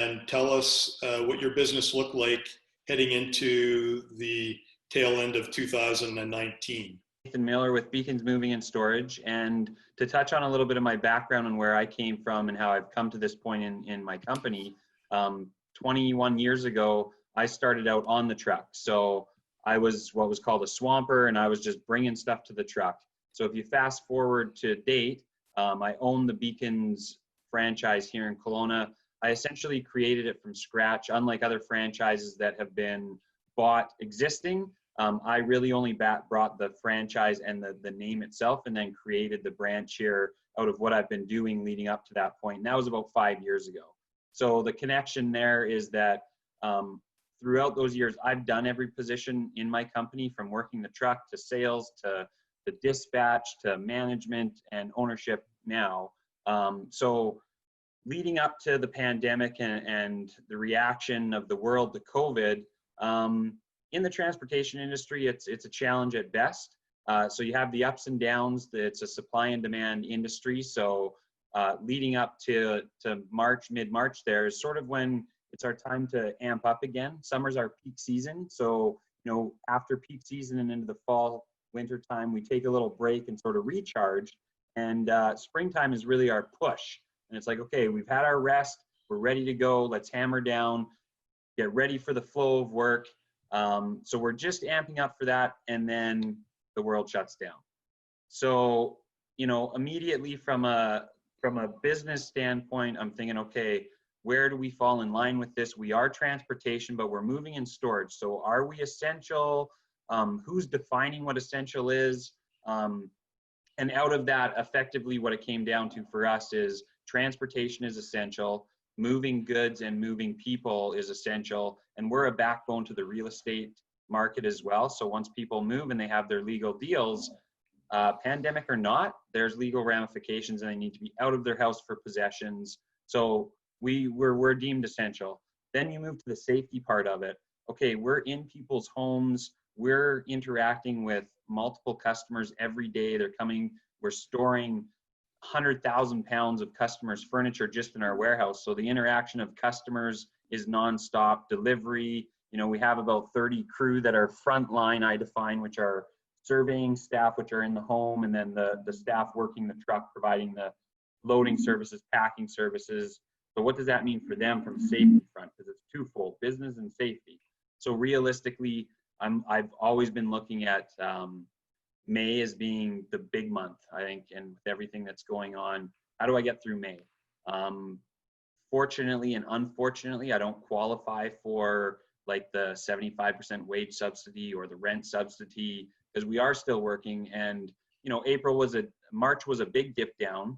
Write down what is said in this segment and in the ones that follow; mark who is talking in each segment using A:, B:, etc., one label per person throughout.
A: and tell us what your business looked like heading into the tail end of 2019.
B: Nathan Miller with Bekins Moving and Storage, and to touch on a little bit of my background and where I came from and how I've come to this point in my company. 21 years ago, I started out on the truck. So I was what was called a swamper, and I was just bringing stuff to the truck. So if you fast forward to date, I own the Bekins franchise here in Kelowna. I essentially created it from scratch. Unlike other franchises that have been bought existing, I really only brought the franchise and the name itself, and then created the branch here out of what I've been doing leading up to that point. And that was about 5 years ago. So the connection there is that throughout those years, I've done every position in my company, from working the truck to sales to dispatch to management and ownership now. So leading up to the pandemic and the reaction of the world to COVID, in the transportation industry, it's a challenge at best. So you have the ups and downs. It's a supply and demand industry. So leading up to March, mid-March, there is sort of when it's our time to amp up again. Summer's our peak season. So, after peak season and into the fall, winter time, we take a little break and sort of recharge. And springtime is really our push. And it's like, okay, we've had our rest. We're ready to go. Let's hammer down, get ready for the flow of work. So we're just amping up for that. And then the world shuts down. So, immediately from a business standpoint, I'm thinking, okay, where do we fall in line with this? We are transportation, but we're moving in storage. So are we essential? Who's defining what essential is? And out of that, effectively what it came down to for us is transportation is essential, moving goods and moving people is essential, and we're a backbone to the real estate market as well. So once people move and they have their legal deals, pandemic or not, there's legal ramifications and they need to be out of their house for possessions. So we're deemed essential. Then you move to the safety part of it. Okay, we're in people's homes. We're interacting with multiple customers every day. They're coming. We're storing 100,000 pounds of customers' furniture just in our warehouse. So the interaction of customers is nonstop. Delivery, we have about 30 crew that are frontline, I define, which are surveying staff, which are in the home, and then the staff working the truck, providing the loading services, packing services. So what does that mean for them from a safety front? Because it's twofold, business and safety. So realistically, I've always been looking at May as being the big month, I think, and with everything that's going on, how do I get through May? Fortunately and unfortunately, I don't qualify for like the 75% wage subsidy or the rent subsidy, because we are still working. And March was a big dip down,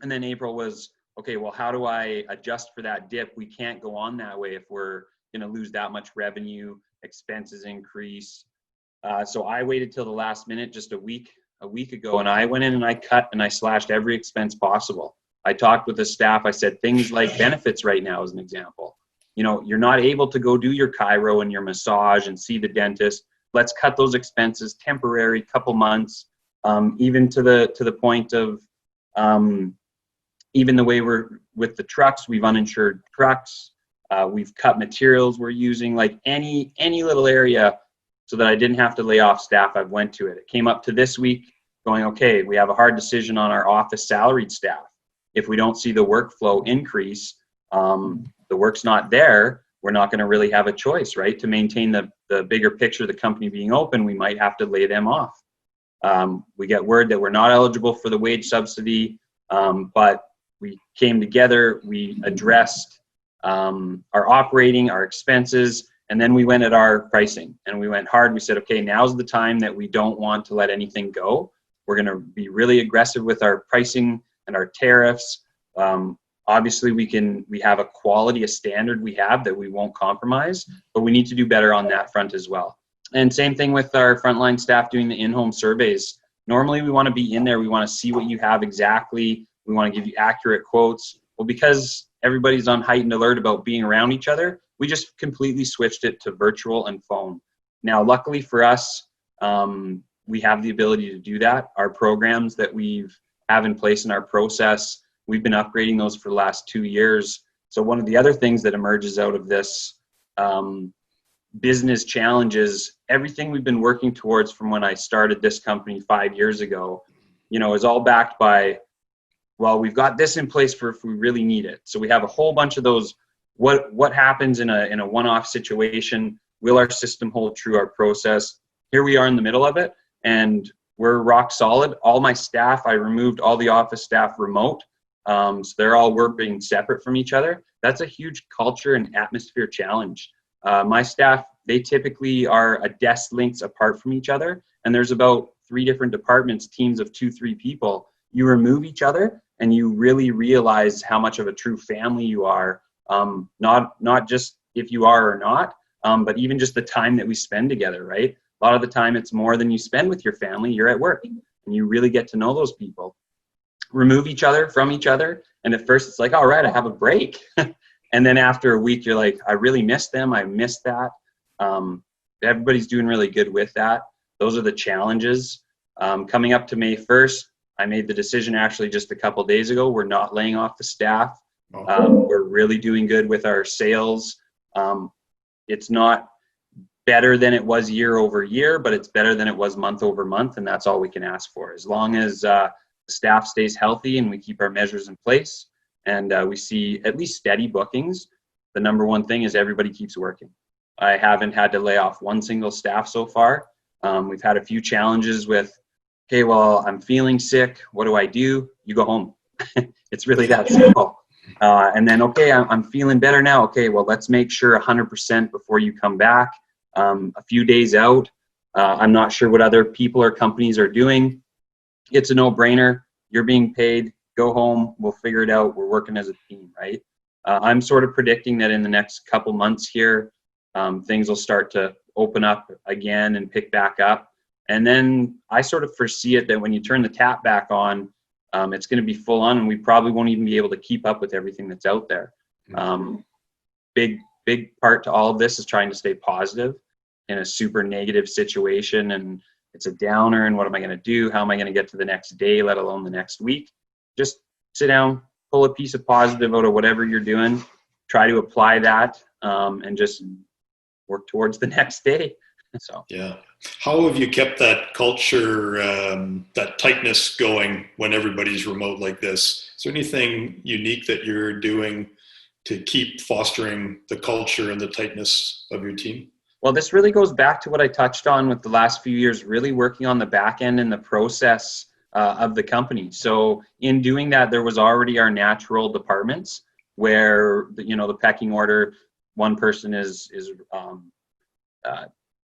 B: and then April was, okay, well, how do I adjust for that dip? We can't go on that way if we're going to lose that much revenue, expenses increase. So I waited till the last minute, just a week ago, and I went in and I cut and I slashed every expense possible. I talked with the staff. I said things like benefits right now, as an example. You're not able to go do your chiro and your massage and see the dentist. Let's cut those expenses temporary, couple months, even to the point of even the way we're with the trucks. We've uninsured trucks. We've cut materials we're using, like any little area, so that I didn't have to lay off staff. I've went to it. It came up to this week going, okay, we have a hard decision on our office salaried staff. If we don't see the workflow increase, the work's not there, we're not going to really have a choice, right? To maintain the bigger picture of the company being open, we might have to lay them off. We get word that we're not eligible for the wage subsidy, but we came together, we addressed our operating, our expenses, and then we went at our pricing and we went hard. We said, okay, now's the time that we don't want to let anything go. We're going to be really aggressive with our pricing and our tariffs. Obviously we have a quality, a standard we have that we won't compromise, but we need to do better on that front as well. And same thing with our frontline staff doing the in-home surveys. Normally we want to be in there. We want to see what you have exactly. We want to give you accurate quotes. Well, because everybody's on heightened alert about being around each other, we just completely switched it to virtual and phone. Now, luckily for us, we have the ability to do that. Our programs that we have in place in our process, we've been upgrading those for the last 2 years. So one of the other things that emerges out of this business challenges, everything we've been working towards from when I started this company 5 years ago, is all backed by, well, we've got this in place for if we really need it. So we have a whole bunch of those. What happens in a one-off situation? Will our system hold true, our process? Here we are in the middle of it, and we're rock solid. All my staff, I removed all the office staff remote. So they're all working separate from each other. That's a huge culture and atmosphere challenge. My staff, they typically are a desk lengths apart from each other, and there's about 3 different departments, teams of 2-3 people. You remove each other, and you really realize how much of a true family you are. Not just if you are or not, but even just the time that we spend together, right? A lot of the time it's more than you spend with your family. You're at work, and you really get to know those people. Remove each other from each other, and at first it's like, all right, I have a break. And then after a week, you're like, I really miss them. I miss that. Everybody's doing really good with that. Those are the challenges. Coming up to May 1st, I made the decision actually just a couple days ago. We're not laying off the staff. We're really doing good with our sales. It's not better than it was year over year, but it's better than it was month over month, and that's all we can ask for. As long as the staff stays healthy and we keep our measures in place, and we see at least steady bookings, the number one thing is everybody keeps working. I haven't had to lay off one single staff so far. We've had a few challenges with, okay, well, I'm feeling sick. What do I do? You go home. It's really that simple. And then, okay, I'm feeling better now. Okay, well, let's make sure 100% before you come back. A few days out, I'm not sure what other people or companies are doing. It's a no-brainer. You're being paid. Go home. We'll figure it out. We're working as a team, right? I'm sort of predicting that in the next couple months here, things will start to open up again and pick back up. And then I sort of foresee it that when you turn the tap back on, it's going to be full on, and we probably won't even be able to keep up with everything that's out there. Big part to all of this is trying to stay positive in a super negative situation, and it's a downer, and what am I going to do? How am I going to get to the next day, let alone the next week? Just sit down, pull a piece of positive out of whatever you're doing, try to apply that, and just work towards the next day. So
A: yeah, how have you kept that culture, that tightness going when everybody's remote like this? Is there anything unique that you're doing to keep fostering the culture and the tightness of your team?
B: Well, this really goes back to what I touched on with the last few years, really working on the back end and the process of the company. So in doing that, there was already our natural departments where the pecking order, one person is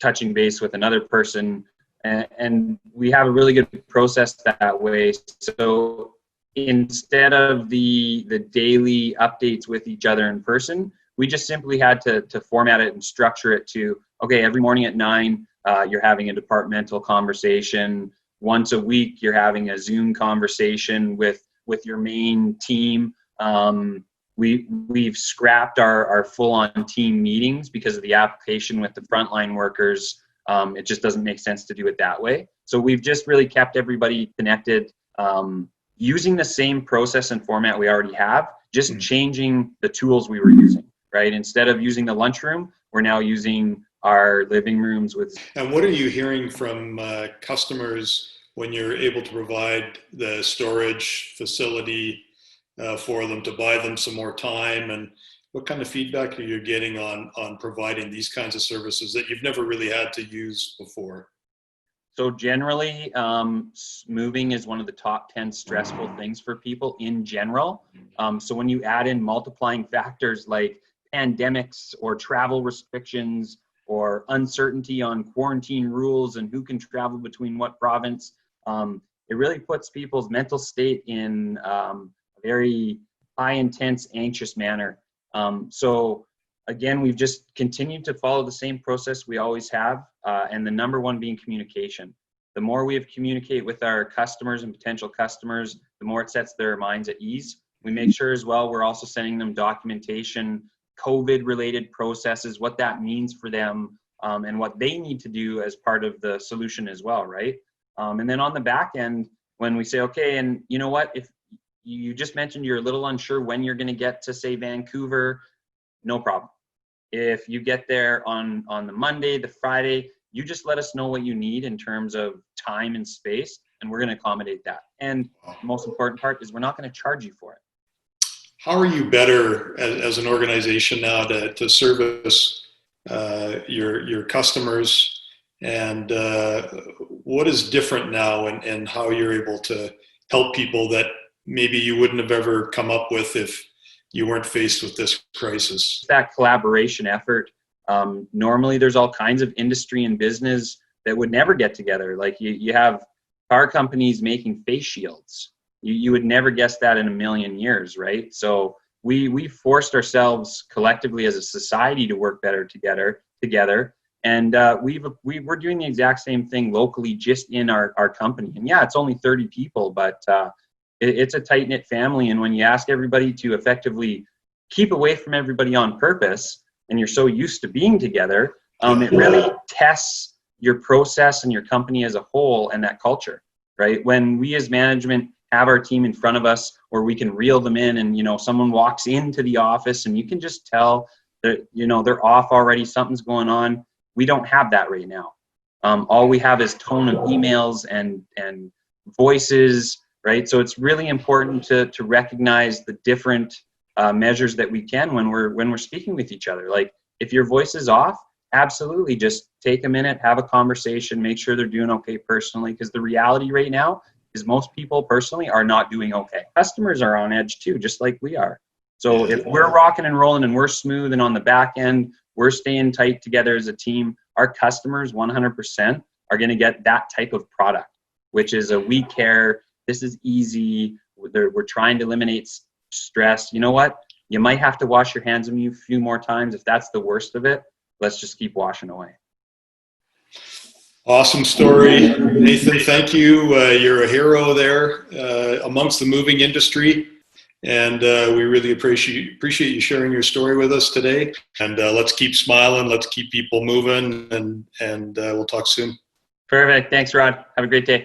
B: touching base with another person, and we have a really good process that way. So instead of the daily updates with each other in person, we just simply had to format it and structure it to, okay, every morning at 9, you're having a departmental conversation. Once a week, you're having a Zoom conversation with your main team. We've scrapped our full-on team meetings because of the application with the frontline workers. It just doesn't make sense to do it that way. So we've just really kept everybody connected, using the same process and format we already have, just changing the tools we were using, right? Instead of using the lunchroom, we're now using our living rooms with.
A: And what are you hearing from customers when you're able to provide the storage facility for them to buy them some more time, and what kind of feedback are you getting on providing these kinds of services that you've never really had to use before?
B: So generally, moving is one of the top 10 stressful things for people in general. So when you add in multiplying factors like pandemics or travel restrictions or uncertainty on quarantine rules and who can travel between what province, it really puts people's mental state in very high, intense, anxious manner. So again, we've just continued to follow the same process we always have, and the number one being communication. The more we have communicate with our customers and potential customers, the more it sets their minds at ease. We make sure as well, we're also sending them documentation, COVID-related processes, what that means for them, and what they need to do as part of the solution as well, right? And then on the back end, when we say, okay, and you know what, if you just mentioned you're a little unsure when you're going to get to, say, Vancouver. No problem. If you get there on the Monday, the Friday, you just let us know what you need in terms of time and space, and we're going to accommodate that. And the most important part is we're not going to charge you for it.
A: How are you better as an organization now to service your customers, and what is different now, and how you're able to help people that maybe you wouldn't have ever come up with if you weren't faced with this crisis?
B: That collaboration effort. Normally there's all kinds of industry and business that would never get together. Like you have car companies making face shields. You would never guess that in a million years, right? So we forced ourselves collectively as a society to work better together. And we're doing the exact same thing locally, just in our company. And yeah, it's only 30 people, but it's a tight-knit family. And when you ask everybody to effectively keep away from everybody on purpose, and you're so used to being together, it really tests your process and your company as a whole and that culture, right? When we as management have our team in front of us, or we can reel them in, and someone walks into the office and you can just tell that they're off already, something's going on. We don't have that right now. All we have is tone of emails and voices, right? So it's really important to recognize the different measures that we can when we're speaking with each other. Like, if your voice is off, absolutely just take a minute, have a conversation, make sure they're doing okay personally, because the reality right now is most people personally are not doing okay. Customers are on edge too, just like we are. So if we're rocking and rolling and we're smooth, and on the back end we're staying tight together as a team, our customers 100% are going to get that type of product, which is we care, this is easy, we're trying to eliminate stress. You know what? You might have to wash your hands a few more times. If that's the worst of it, let's just keep washing away.
A: Awesome story, Nathan. Thank you. You're a hero there amongst the moving industry, and we really appreciate you sharing your story with us today. And let's keep smiling. Let's keep people moving, and we'll talk soon.
B: Perfect. Thanks, Rod. Have a great day.